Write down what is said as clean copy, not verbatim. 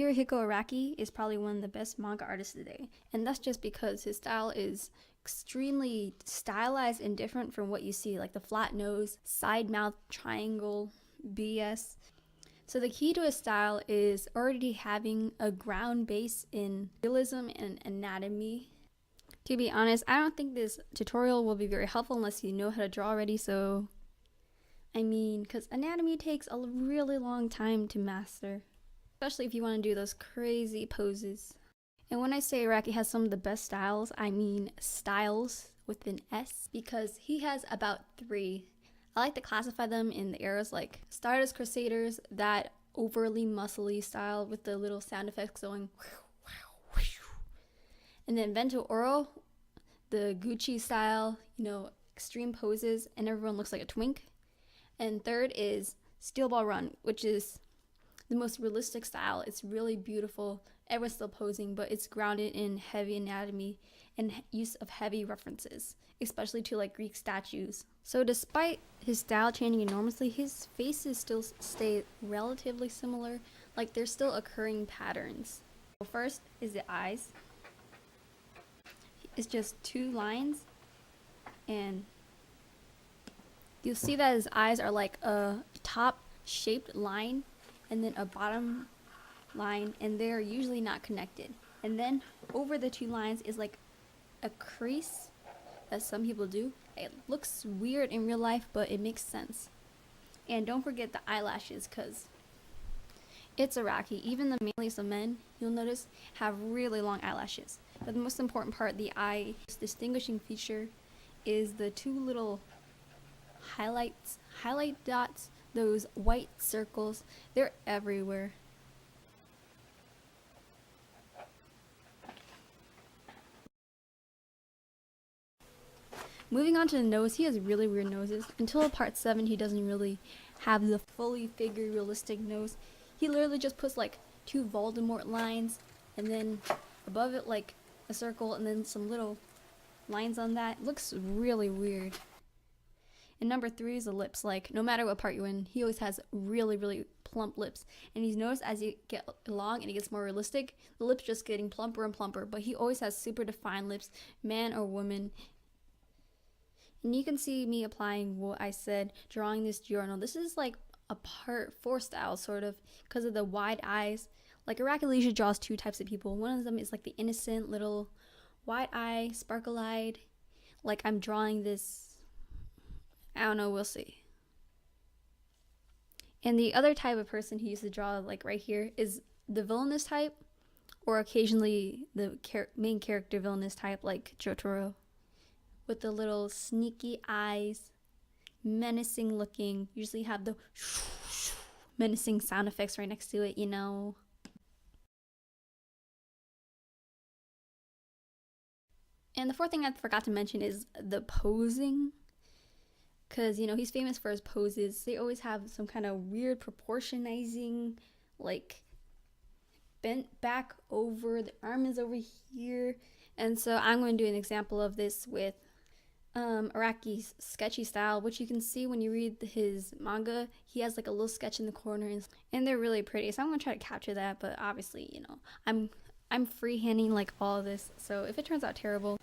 Hirohiko Araki is probably one of the best manga artists today, and that's just because his style is extremely stylized and different from what you see, like the flat nose, side mouth triangle BS. So the key to his style is already having a ground base in realism and anatomy. To be honest, I don't think this tutorial will be very helpful unless you know how to draw already, so because anatomy takes a really long time to master, especially if you want to do those crazy poses. And when I say Araki has some of the best styles, I mean styles with an S, because he has about 3. I like to classify them in the eras like Stardust Crusaders, that overly muscly style with the little sound effects going, and then Vento Oro, the Gucci style, extreme poses and everyone looks like a twink. And third is Steel Ball Run, which is the most realistic style. It's really beautiful. Everyone's still posing, but it's grounded in heavy anatomy and use of heavy references, especially to like Greek statues. So despite his style changing enormously, his faces still stay relatively similar. Like there's still occurring patterns. So first is the eyes. It's just 2 lines, and you'll see that his eyes are like a top shaped line and then a bottom line, and they're usually not connected. And then over the 2 lines is like a crease that some people do. It looks weird in real life, but it makes sense. And don't forget the eyelashes, because it's Araki. Even the manliest of men, you'll notice, have really long eyelashes. But the most important part, the eye distinguishing feature, is the 2 little highlight dots, those white circles. They're everywhere. Moving on to the nose, he has really weird noses. Until part 7, he doesn't really have the fully figured realistic nose. He literally just puts like 2 Voldemort lines, and then above it like a circle, and then some little lines on that. It looks really weird. And number 3 is the lips. Like no matter what part you're in, he always has really, really plump lips. And he's noticed as you get along and it gets more realistic, the lips just getting plumper and plumper. But he always has super defined lips, man or woman. And you can see me applying what I said, drawing this journal. This is like a part 4 style, sort of, because of the wide eyes. Like Araki usually draws 2 types of people. One of them is like the innocent little wide eye, sparkle eyed. Like I'm drawing this, I don't know, we'll see. And the other type of person he used to draw, like right here, is the villainous type, or occasionally the main character villainous type, like Jotaro, with the little sneaky eyes, menacing looking. Usually have the menacing sound effects right next to it, And the 4th thing I forgot to mention is the posing. Because, he's famous for his poses. They always have some kind of weird proportionizing, like bent back over, the arm is over here. And so I'm going to do an example of this with Araki's sketchy style, which you can see when you read his manga. He has like a little sketch in the corner, and they're really pretty. So I'm going to try to capture that, but obviously, I'm freehanding like all of this. So if it turns out terrible,